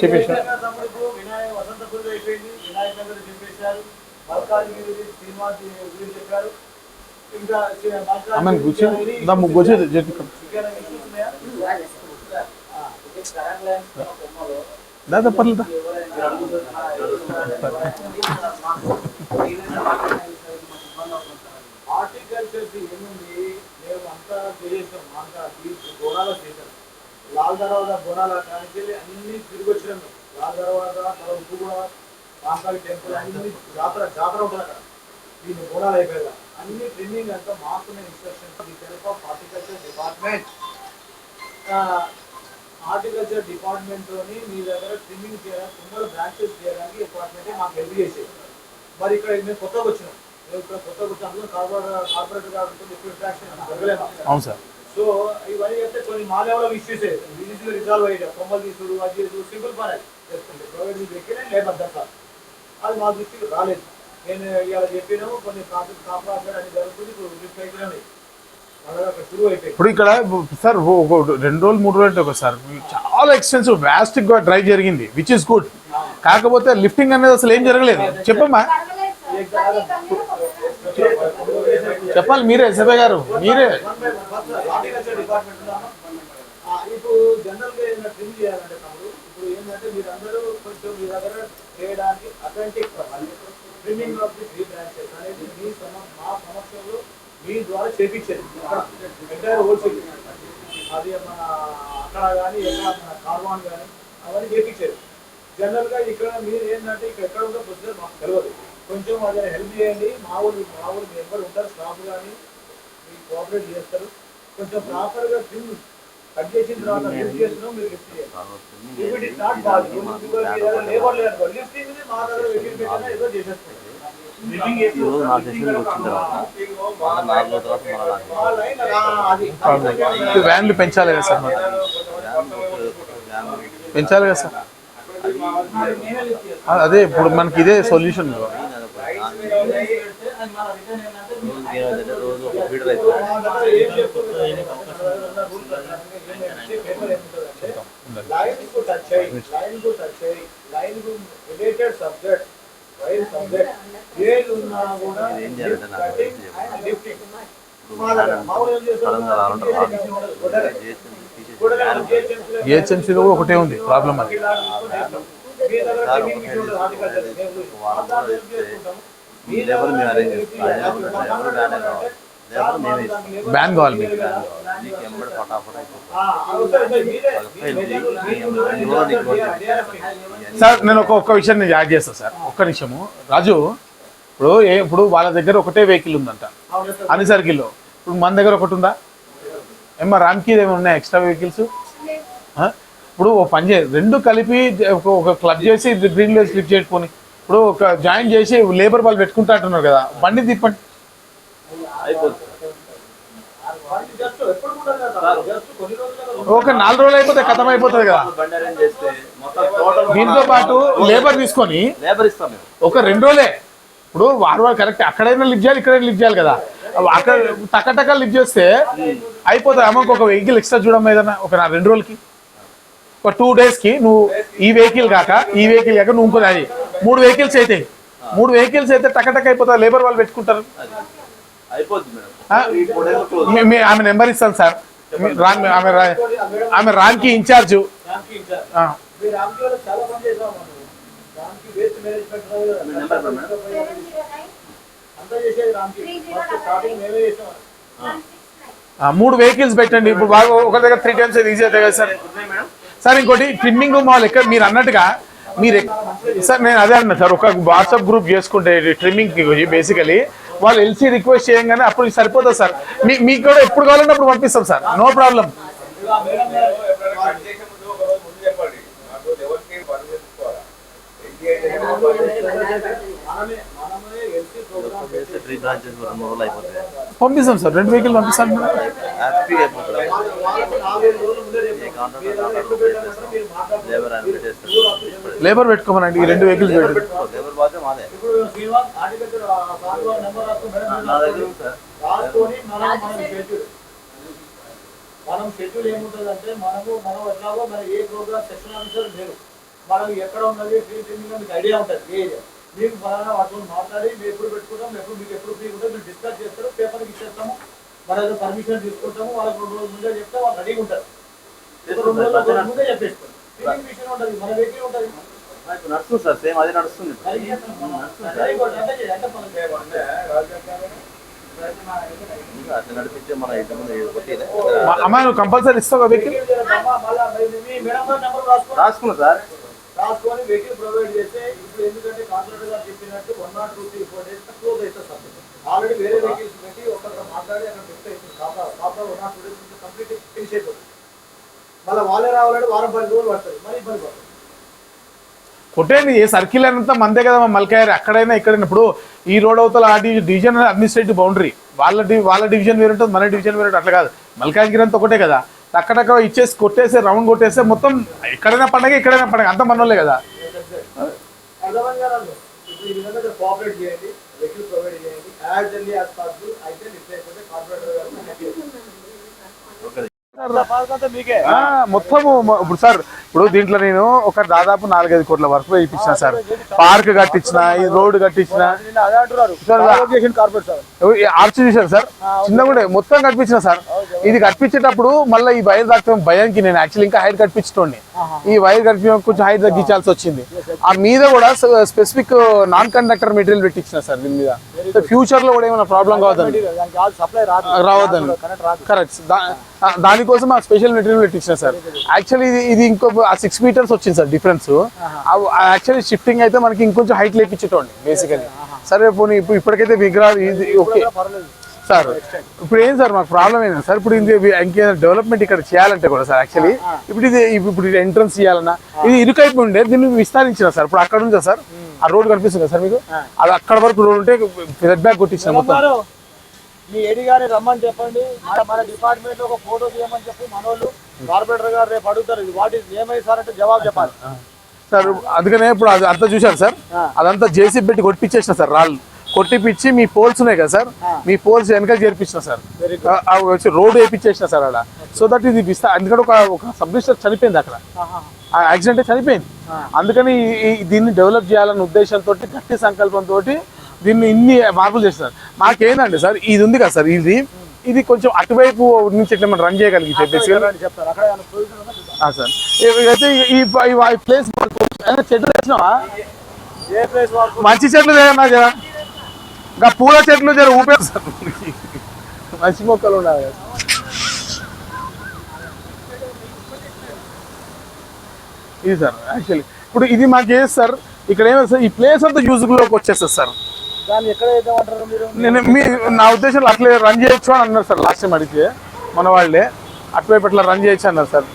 చెప్పేసి తమ్ముడు వినాయక వసంతపూర్ అయిపోయింది, వినాయక నగర్ చెప్పేశారు, మల్కాజ్గిరి శ్రీనివాస్ గురించి చెప్పారు. ఇంకా ఆమె కూర్చొని కూర్చోదు దాదా పర్లేదా హార్టికల్చర్ ఏముంది, మేము అంతా చేసాం, అంతా బోనాలు చేసాం. లాల్ దర్వాజా బోనాల కానీ అన్ని తిరిగి వచ్చినాం. లాల్ దర్వాజా ఉప్పు కూడా కాంకాళి టెంపుల్ అన్ని జాతర ఉంటుంది అక్కడ. దీన్ని బోనాలు అయిపోయాయి అన్ని ట్రైనింగ్ అంతా మాకున్న instructions horticulture department. Horticulture department తోని మీ దగ్గర ట్రిమ్మింగ్ చేయడానికి సింగల్ బ్రాంచెస్ చేయడానికి డిపార్ట్మెంటే మాకు హెల్ప్ చేసేది. మరి ఇక్కడ మేము కొత్తగా వచ్చినాం, ఇక్కడ కొత్తగా వచ్చిన కార్పొరేట్ కాబట్టి ఎక్కువ ఇంట్రాక్షన్ జరగలేదు. అవును సార్. సో ఇవన్నీ చెప్తే కొన్ని మా లెవెల్ ఇష్యూస్ ఈజీగా రిజాల్వ్ అయ్యాయి. కొమ్మలు తీసుడు అది సింపుల్ పని చేస్తుంది. ప్రైవేట్ మీకు ఎక్కినా లేబర్ దశ అది మా దృష్టికి రాలేదు. నేను ఇవాళ చెప్పినాము కొన్ని కాంప్రాసర్ అని జరుగుతుంది. ఇప్పుడు లిఫ్ట్ అయిపోయినాయి షురూ అయిపోయి. ఇప్పుడు ఇక్కడ సార్ 2 రోజులు 3 రోజులు ఒక సార్ చాలా ఎక్స్టెన్సివ్ వ్యాస్ట్గా డ్రైవ్ జరిగింది, విచ్ ఇస్ గుడ్. కాకపోతే లిఫ్టింగ్ అనేది అసలు ఏం జరగలేదు. చెప్పమ్మా, చెప్పాలి మీరే సభ గారు, మీరే. హార్టికల్చర్ డిపార్ట్మెంట్ ఇప్పుడు జనరల్ గా ఏదైనా ట్రిమ్ చేయాలంటే తమ్ముడు, ఇప్పుడు ఏంటంటే మీరందరూ కొంచెం మీ దగ్గర చేయడానికి authentic trimming of the 3 branches అనేది మా సమక్షంలో మీ ద్వారా చేపించేది. ఎంటైర్ హోల్సేల్ అది మన అక్కడ కానీ ఎక్కడ మన కార్వాన్ కానీ అవన్నీ చేపించేది. జనరల్ గా ఇక్కడ మీరు ఏంటంటే ఇక్కడ ఎక్కడ ఉందో ప్రొసీజర్ మాకు తెలియదు. కొంచెం అదే హెల్ప్ చేయండి. మా ఊరు ఎవరు ఉంటారు స్టాఫ్ కానీ మీకు కోఆపరేట్ చేస్తారు. కొంచెం ప్రాపర్గా ట్రిమ్ కట్ చేసిన తర్వాత లిఫ్ట్ చేస్తున్నాం, మీరు లిఫ్ట్ చేయండి. నాట్ పాసిబుల్ లేబర్ లేదు లిఫ్టింగ్ మా దగ్గర వెహికల్ పెట్టినా ఏదో చేసేస్తుంది. వ్యాన్లు పెంచాలి కదా సార్, మరి పెంచాలి కదా సార్. అదే ఇప్పుడు మనకి ఇదే సొల్యూషన్. జిహెచ్ఎంసీలో ఒకటే ఉంది ప్రాబ్లం అది. బ్యాన్ కావాలి మీకు సార్. నేను ఒక్క విషయం నేను యాడ్ చేస్తాను సార్, ఒక్క నిమిషము రాజు. ఇప్పుడు వాళ్ళ దగ్గర ఒకటే వెహికల్ ఉందంట అన్ని సర్కిల్లో. ఇప్పుడు మన దగ్గర ఒకటి ఉందా ఏమో? రామ్కి ఏమైనా ఉన్నాయి ఎక్స్ట్రా వెహికల్స్? ఇప్పుడు ఓ పని చేయాలి, రెండు కలిపి ఒక క్లబ్ చేసి గ్రీన్లో స్లిప్ చేసుకొని ఇప్పుడు ఒక జాయిన్ చేసి లేబర్ వాళ్ళు పెట్టుకుంటా అంటున్నారు కదా, బండి తిప్పండి. ఒక 4 రోజులు అయిపోతే ఖతం అయిపోతుంది కదా. దీంతో పాటు లేబర్ తీసుకొని ఒక 2 రోజులే. ఇప్పుడు వారు కరెక్ట్ అక్కడైనా లిఫ్ట్ చేయాలి, ఇక్కడైనా లిఫ్ట్ చేయాలి కదా. అక్కడ టక్క లిఫ్ట్ చేస్తే అయిపోతుంది. అమ్మకు ఒక వెహికల్ ఎక్స్ట్రా చూడమ్మా ఏదన్నా ఒక 2 రోజులకి, ఒక 2 డేస్కి. నువ్వు ఈ వెహికల్ కాక నువ్వు ఇంకో అది 3 వెహికల్స్ అవుతాయి. 3 వెహికల్స్ అయితే టక్క అయిపోతుంది. లేబర్ వాళ్ళు పెట్టుకుంటారు. ఆమె నెంబర్ ఇస్తాను సార్. ఆమె రామ్కి ఇన్ఛార్జ్. మూడు వెహికల్స్ పెట్టండి. ఇప్పుడు బాగా ఒక దగ్గర 3 times ఈజీ అవుతాయి కదా సార్. సార్ ఇంకోటి ట్రిమ్మింగ్ మాల్ ఎక్కడ మీరు అన్నట్టుగా మీరు సార్ నేను అదే అన్నా సార్, ఒక వాట్సాప్ గ్రూప్ చేసుకుంటే ట్రిమ్మింగ్ బేసికలీ వాళ్ళు ఎల్సీ రిక్వెస్ట్ చేయగానే అప్పుడు సరిపోతుంది సార్. మీకు కూడా ఎప్పుడు కావాలంటే అప్పుడు పంపిస్తాం సార్, నో ప్రాబ్లం. చేస్తే 3 బ్రాంచెస్ 2 రోజులు అయిపోతాయి. పంపిస్తాం సార్, 2 వెహికల్ పంపిస్తాం. హ్యాపీగా అయిపోతుంది. ఏ కాంట్రాక్టర్ లేబర్ అని పెట్టేస్తారు. లేబర్ పెట్టుకోమనండి, ఈ 2 వెహికల్స్ పెట్టండి. లేబర్ బాధ్యత మాదే. ఇప్పుడు శ్రీనివాస్ హార్టికల్చర్ సాగులో నెంబర్ రాసుకొని నా దగ్గర ఉంది సార్. రాసుకొని మనం షెడ్యూల్ ఏముంటుందంటే మనం ఎట్లాగో మన ఏ ప్రోగ్రామ్ సెక్షన్ ఆఫీసర్ లేరు, మనం ఎక్కడ ఉన్నది ఫ్రీ ట్రైనింగ్ మీకు ఐడియా ఉంటుంది. ఏ ఏరియా మీకు ఫలానా వాటితో మాట్లాడి మేము ఎప్పుడు పెట్టుకుంటాం, మీకు ఎప్పుడు ఫ్రీ ఉంటుంది మీరు డిస్కస్ చేస్తారు, పేపర్కి ఇచ్చేస్తాము, మన ఏదో పర్మిషన్ తీసుకుంటాము, వాళ్ళకి 2 రోజుల ముందే చెప్తే వాళ్ళు రెడీగా ఉంటారు. 2 రోజుల ముందే చెప్పేస్తారు. ట్రైనింగ్ మిషన్ ఉంటుంది, మన వెహికల్ ఉంటుంది. నడుస్తుంది సార్, సేమ్ అదే నడుస్తుంది. అట్లా నడిపించే మన ఇంటి ముందు అమ్మాయి నువ్వు కంపల్సరీ ఇస్తావు వెహికల్ రాసుకున్నా సార్. రాసుకొని వెహికల్ ప్రొవైడ్ చేస్తే ఇప్పుడు ఎందుకంటే కాంట్రాక్టర్ గారు చెప్పినట్టు 1 or 2, 3, 4 days క్లోజ్ అవుతుంది సార్. ఆల్రెడీ వేరే వెహికల్స్ పెట్టి ఒకరితో మాట్లాడి అక్కడ చెప్తే 1 or 2 days కంప్లీట్ ఫినిష్ అయిపోతుంది. మళ్ళీ వాళ్ళే రావాలంటే 1 or 10 రోజులు పడుతుంది, మరి ఇబ్బంది పడుతుంది. కొట్టేయండి, ఏ సర్కిల్ అయినంత మందే కదా మల్కాయర్, అక్కడైనా ఎక్కడైనా. ఇప్పుడు ఈ రోడ్ అవతల ఆ డివిజన్ అడ్మినిస్ట్రేటివ్ బౌండరీ, వాళ్ళ డివిజన్ వేరే ఉంటుంది, మన డివిజన్ వేరే ఉంటుంది. అట్లా కాదు, మల్కాజ్గిరి అంతా ఒకటే కదా. అక్కడక్కడ ఇచ్చేసి కొట్టేస్తే రౌండ్ కొట్టేస్తే మొత్తం ఎక్కడైనా పండగ ఇక్కడైనా పండగ, అంత మనోళ్ళే కదా. అర్థమైంది. ఇప్పుడు ఈ విధంగా కోఆపరేట్ చేయండి, వెహికల్ ప్రొవైడ్ చేయండి యాజ్ ఎర్లీ యాజ్ పాసిబుల్. అయితే నిశ్చయిపోతే కార్పొరేటర్ గారు మొత్తము ఇప్పుడు సార్, ఇప్పుడు దీంట్లో నేను ఒక దాదాపు 4-5 కోట్ల వర్క్ ఇప్పించిన సార్. పార్క్ కట్టించిన, ఈ రోడ్డు కట్టించిన, ఆర్చ్ చేశారు సార్, చిన్న కూడా మొత్తం కట్టించిన సార్. ఇది కట్టించేటప్పుడు మళ్ళీ ఈ వైర్ దాక్తం భయానికి నేను యాక్చువల్లీ ఇంకా హైట్ కట్టించండి, ఈ వైర్ కట్టిన కొంచెం హైట్ తగ్గించాల్సి వచ్చింది. ఆ మీద కూడా స్పెసిఫిక్ నాన్ కండక్టర్ మెటీరియల్ పెట్టించిన సార్. దీని మీద ఫ్యూచర్ లో కూడా ఏమైనా ప్రాబ్లం కావద్దండి, రావద్దండి. కరెక్ట్, దానికోసం ఆ స్పెషల్ మెటీరియల్ పెట్టించిన సార్. యాక్చువల్లీ ఇది ఇంకో 6 meters వచ్చింది సార్ డిఫరెన్స్. యాక్చువల్లీ షిఫ్టింగ్ అయితే మనకి ఇంకొంచెం హైట్ లేపించేటండి బేసికలీ. సరే పోనీ ఇప్పటికైతే విగ్రహాలు ఇది ఓకే సార్. ఇప్పుడు ఏం సార్ మాకు ప్రాబ్లం ఏంటంటే సార్, ఇప్పుడు ఇది ఇంకేదైనా డెవలప్మెంట్ ఇక్కడ చేయాలంటే కూడా సార్ యాక్చువల్లీ ఇప్పుడు ఇది ఎంట్రన్స్ చేయాలన్నా ఇది ఇరుకైపు ఉండే, దీన్ని విస్తరించిన సార్. ఇప్పుడు అక్కడ ఉందా సార్, ఆ రోడ్ కనిపిస్తుంది కదా సార్ మీకు, అది అక్కడ వరకు రోడ్ ఉంటే రెడ్ బ్యాగ్ కొట్టించిన మొత్తం. మీ ఏడీ గారిని రమ్మని చెప్పండి, మన డిపార్ట్మెంట్ లో ఒక ఫోటో తీయమని చెప్పి మనోళ్ళు కార్పొరేటర్ గారు రేపు అడుగుతారు, ఇది వాటి ఏమైంది సార్ అంటే జవాబు చెప్పాలి సార్. అందుకనే ఇప్పుడు అది అంతా చూశారు సార్, అదంతా జేసీ పెట్టి కొట్టిపించేసిన సార్. రాళ్ళు కొట్టిపించి మీ పోల్స్ ఉన్నాయి కదా సార్, మీ పోల్స్ వెనక చేర్పించిన సార్, వచ్చి రోడ్డు వేయించేసిన సార్ అలా. సో దట్ ఇది ఎందుకంటే ఒక సబ్ రిజిస్టర్ చనిపోయింది అక్కడ, ఆ యాక్సిడెంట్ చనిపోయింది. అందుకని దీన్ని డెవలప్ చేయాలన్న ఉద్దేశంతో, గట్టి సంకల్పంతో దీన్ని ఇన్ని మార్పులు చేస్తున్నారు. మాకేందండి సార్, ఇది ఉంది కదా సార్, ఇది కొంచెం అటువైపు నుంచి ఎట్లా మనం రన్ చేయగలిగితే సార్. ఇదైతే ఈ ప్లేస్ చెట్లు వేసినావా, మంచి చెట్లు చేయన్నా కదా, ఇంకా పూల చెట్లు జర ఊపే సార్, మంచి మొక్కలు ఉండాలి కదా. ఇది సార్ యాక్చువల్లీ ఇప్పుడు ఇది మాకు ఏది సార్, ఇక్కడ ఏమైనా సార్ ఈ ప్లేస్ అంతా యూజ్లోకి వచ్చేస్తుంది సార్. నేను నా ఉద్దేశంలో అట్లే రన్ చేయొచ్చు అని అన్నారు సార్. లాస్ట్ టైం అడిగితే మన వాళ్ళే అటువైపు అట్లా రన్ చేయొచ్చు అన్నారు సార్.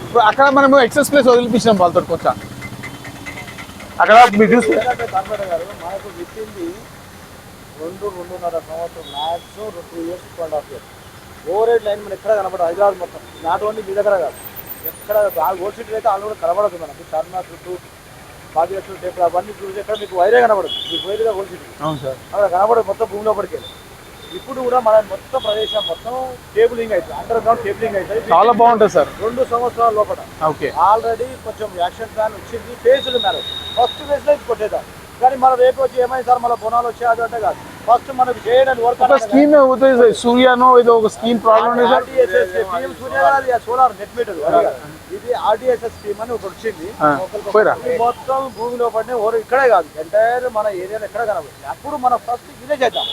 ఇప్పుడు అక్కడ మనము ఎక్సెస్ ప్లేస్ వదిలిపించినాం వాళ్ళతో కొంచెం. అక్కడ మీరు చూస్తే మనకు విత్తింది 2-2.5 సంవత్సరం, maximum 2 years 2.5 years. Over head line మనం ఎక్కడ కనబడదు, హైదరాబాద్ మొత్తం, నాట్ ఓన్లీ మీ దగ్గర కాదు, ఎక్కడ ఓల్డ్ సిటీ అయితే వాళ్ళు కూడా కనబడదు. మనకి టర్మినల్ చుట్టూ పాదయాత్ర టెంపుల్ అవన్నీ చూసి ఎక్కడ మీకు వైరే కనబడదు, మీకు వైరుగా ఓల్డ్ సిటీ అక్కడ కనబడదు, మొత్తం భూమిలో పడికెళ్ళి. ఇప్పుడు కూడా మన మొత్తం ప్రదేశం మొత్తం టేబులింగ్ అవుతుంది, అండర్ గ్రౌండ్ టేబులింగ్ అవుతుంది, చాలా బాగుంటుంది సార్. 2 సంవత్సరాల లోపల ఓకే ఆల్రెడీ కొంచెం యాక్షన్ ప్లాన్ వచ్చింది, ఫేజ్లు మ్యారేజ్ ఫస్ట్ ఫేజ్ లో ఇది కొట్టేద్దాం. కానీ మన రేపు వచ్చి ఏమైంది సార్, మన బోనాలు వచ్చేది అంటే కాదు, ఫస్ట్ మనకు చేయడానికి వర్క్ స్కీమ్ సూర్యానో ఏదో ఒక scheme problem solar net meter, ఇది ఆర్డిఎస్ఎస్ స్కీమ్ అని ఒకటి వచ్చింది. మొత్తం భూమిలో పడిన ఓరు ఇక్కడే కాదు, ఎంటైర్ మన ఏరియాలో ఎక్కడ కనబడుతుంది. అప్పుడు మనం ఫస్ట్ ఇదే చేద్దాం.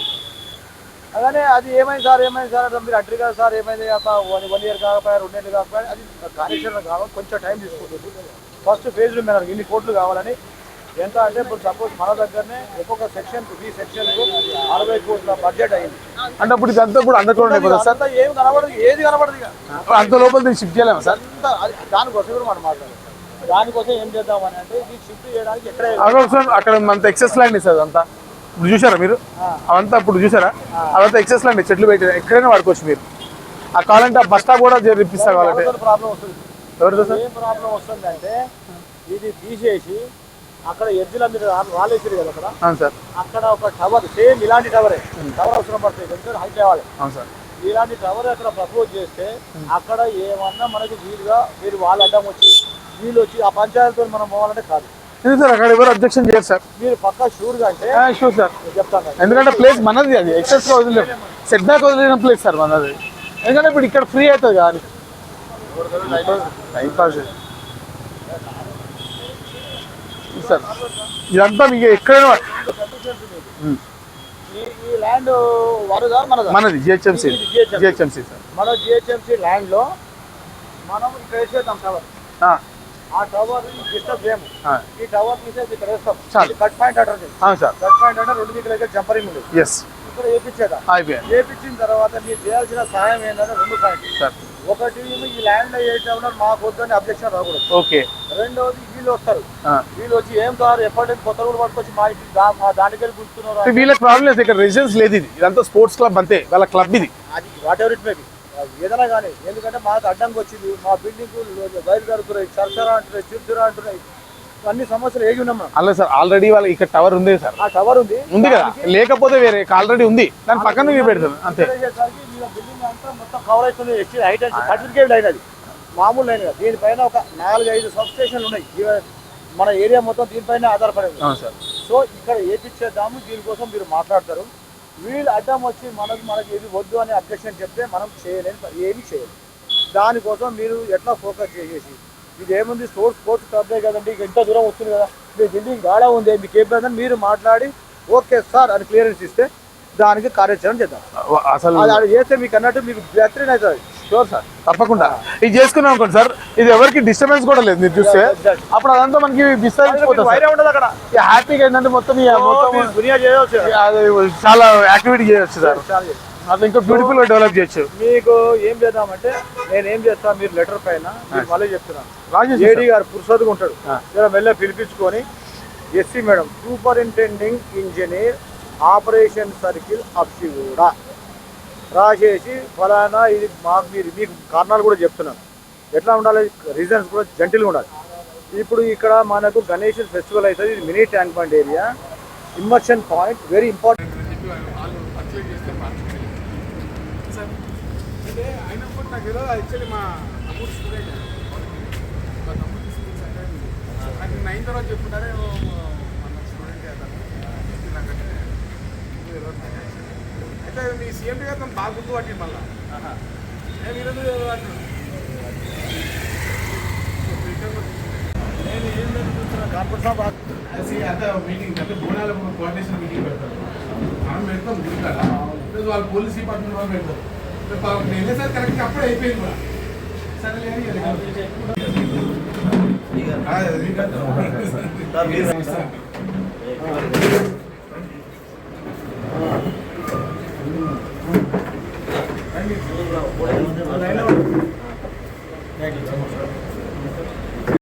అలానే అది ఏమైంది సార్ అంటే మీరు అడ్రి కదా సార్, ఏమైంది 1 year కాకపోయా 2 years కాకపోయా, అది కార్యాచరణ కావాలి, కొంచెం టైం తీసుకుంటుంది. ఫస్ట్ ఫేజ్లు మీద ఇన్ని కోట్లు కావాలని ఎంత అంటే ఇప్పుడు సపోజ్ మన దగ్గరనే ఒక్కొక్క సెక్షన్ ఈ సెక్షన్కు 60 కోట్ల బడ్జెట్ అయింది అంటే ఇప్పుడు ఇదంతా కూడా అండర్ గ్రౌండ్ అయిపోతుంది సార్. ఏమి కనబడదు, ఏది కనబడదు, ఇక అంత లోపల దీన్ని షిఫ్ట్ చేయలేము సార్. దానికోసం కూడా మనం మాట్లాడాలి. దానికోసం ఏం చేద్దామని అంటే ఇది షిఫ్ట్ చేయడానికి ఎక్కడ అక్కడ మన ఎక్సెస్ ల్యాండ్ సార్, అంతా ఇప్పుడు చూసారా మీరు అవంతా ఇప్పుడు చూసారా అవంతా ఎక్సెస్ అండి, చెట్లు పెట్టి ఎక్కడైనా వాడుకోవచ్చు మీరు. ఆ కావాలంటే ఆ బస్ స్టాప్ కూడా ఇప్పిస్తా కావాలంటే. ప్రాబ్లం వస్తుంది. ఎవరితో సార్? ఏం ప్రాబ్లం వస్తుంది అంటే ఇది తీసేసి అక్కడ ఎడ్జిల మీద రాలేసారు కదా అక్కడ. అవును సార్. అక్కడ ఒక టవర్, సేమ్ ఇలాంటి టవరే, టవర్ అవసరం పడుతుంది, కొంచెం హైట్ అవ్వాలి. అవును సార్. ఇలాంటి టవర్ అక్కడ ప్రపోజ్ చేస్తే అక్కడ ఏమన్నా మనకి వీలుగా మీరు వాళ్ళ అడ్డం వచ్చి వీళ్ళు వచ్చి ఆ పంచాయతీతో మనం పోవాలంటే కాదు. ఎందుకు సార్ అక్కడ ఎవరు అబ్జెక్షన్ చేయరు సార్? మీరు పక్కా షూర్గా అంటే షూర్ సార్ చెప్తాను కదా. ఎందుకంటే ప్లేస్ మనది, అది ఎక్సెస్ గా వదిలేదు, సెట్ బ్యాక్ వదిలిన ప్లేస్ సార్ మనది. ఎందుకంటే ఇప్పుడు ఇక్కడ ఫ్రీ అవుతుంది కానీ టైం పాస్ సార్. ఇదంతా మీకు ఎక్కడైనా ఈ ల్యాండ్ వరదా మనదా? మనది జిహెచ్ఎంసీ సార్. మన జిహెచ్ఎంసీ ల్యాండ్ లో మనం ఇక్కడ వేసేద్దాం టవర్. ఆ టవర్ డిస్టర్బ్ చేయము. ఈ టవర్ తీసేసి ఇక్కడ వేస్తాం. చాలు. కట్ పాయింట్ అంటారు. సార్ కట్ పాయింట్ అంటే 2 మీటర్ల దగ్గర జంపరింగ్ ఉంది. ఎస్ ఇక్కడ వేపించేదా? అయిపోయాయి వేపించిన తర్వాత మీరు చేయాల్సిన సహాయం ఏంటంటే 2 పాయింట్లు సార్. ఒకటి ఈ ల్యాండ్ లో వేసేటప్పుడు మాకు వద్దని అబ్జెక్షన్ రాకూడదు. ఓకే. రెండవది వీళ్ళు వస్తారు, వీళ్ళు వచ్చి ఏం కాదు ఎప్పటికీ కొత్త కూడా పట్టుకొచ్చి మా ఇంటికి మా దానికి వెళ్ళి కూర్చున్నారు. వీళ్ళకి ప్రాబ్లం లేదు, ఇక్కడ రెసిడెన్స్ లేదు, ఇది ఇదంతా స్పోర్ట్స్ క్లబ్ అంతే, వాళ్ళ క్లబ్ ఇది. అది what ever it may be, ఏదైనా కానీ. ఎందుకంటే మాకు అడ్డంకి వచ్చింది, మా బిల్డింగ్ బయలు జరుగుతున్నాయి, చర్చరా అంటున్నాయి, చిరుచురా అంటున్నాయి, అన్ని సమస్యలు ఏగి ఉన్నాం. అలా సార్ ఆల్రెడీ వాళ్ళ ఇక్కడ టవర్ ఉంది సార్. ఆ టవర్ ఉంది కదా, లేకపోతే వేరే ఆల్రెడీ ఉంది, దాని పక్కన మీరు పెడతారు అంతే. బిల్డింగ్ అంతా మొత్తం కవర్ అవుతుంది. హైట్ సర్టిఫికేట్ లైన్ అది, మామూలు లైన్ కాదు. దీనిపైన ఒక 4-5 సబ్ స్టేషన్లు ఉన్నాయి. మన ఏరియా మొత్తం దీనిపైన ఆధారపడి ఉంది. సో ఇక్కడ ఏపిచ్చేద్దాము, దీనికోసం మీరు మాట్లాడతారు. వీళ్ళు అడ్డం వచ్చి మనకి ఇది వద్దు అని అబ్జెక్షన్ చెప్తే మనం ఏమీ చేయలేదు. దానికోసం మీరు ఎట్లా ఫోకస్ చేసేసి ఇది ఏముంది స్పోర్ట్స్ క్లబ్బే కదండి, ఇంత దూరం వస్తుంది కదా, మీ బిల్డింగ్ గాడా ఉంది, మీకు ఏం లేదని మీరు మాట్లాడి ఓకే సార్ అని క్లియరెన్స్ ఇస్తే దానికి కార్యాచరణ చేద్దాం. అసలు అది చేస్తే మీకు అన్నట్టు మీకు బెటర్ అవుతుంది. షూర్ సార్, తప్పకుండా ఇది చేసుకున్నాం అనుకోండి సార్. ఇది ఎవరికి డిస్టర్బెన్స్ కూడా లేదు, మీరు చూస్తే అప్పుడు అదంతా మనకి డిస్టర్బెన్స్ ఉండదు అక్కడ. హ్యాపీగా ఏంటంటే మొత్తం దునియా చేయవచ్చు, చాలా యాక్టివిటీ చేయొచ్చు సార్. అది ఇంకా బ్యూటిఫుల్ గా డెవలప్ చేయొచ్చు. మీకు ఏం చేద్దామంటే నేను ఏం చేస్తాను, మీరు లెటర్ పైన మళ్ళీ చెప్తున్నాను, ఏడీ గారు పురుషోత్తుగా ఉంటాడు, మెల్ల పిలిపించుకొని SC madam superintending engineer operation circle Apsiguda రాసేసి ఫలానా ఇది మాకు మీకు కారణాలు కూడా చెప్తున్నాను, ఎట్లా ఉండాలి, రీజన్స్ కూడా జెంటిల్గా ఉండాలి. ఇప్పుడు ఇక్కడ మనకు గణేష్ ఫెస్టివల్ అవుతుంది, ఇది mini tank bund area, immersion point very important. అంటే అయినప్పుడు నాకు ఏదో యాక్చువల్లీ మా తమ్ముడు స్టూడెంట్, మా తమ్ముడు స్కూల్స్ అంటే నాకు 9th తర్వాత చెప్పుంటారే మన స్టూడెంట్ అతను అయితే మీ సీఎంటీ గారు తను బాగా గుర్తు పట్టింది మళ్ళీ నేను ఈరోజు నేను ఏం జరుగుతున్నా కార్పొరేషన్ అంతా మీటింగ్ అంటే బోనాల కోఆర్డినేషన్ మీటింగ్ పెడతారు, మనం పెడతాం గురికాడ, ఈరోజు వాళ్ళు పోలీస్ డిపార్ట్మెంట్ వాళ్ళు పెడతారు. నేనే సార్ కరెక్ట్ అప్పుడే అయిపోయింది కూడా సరే.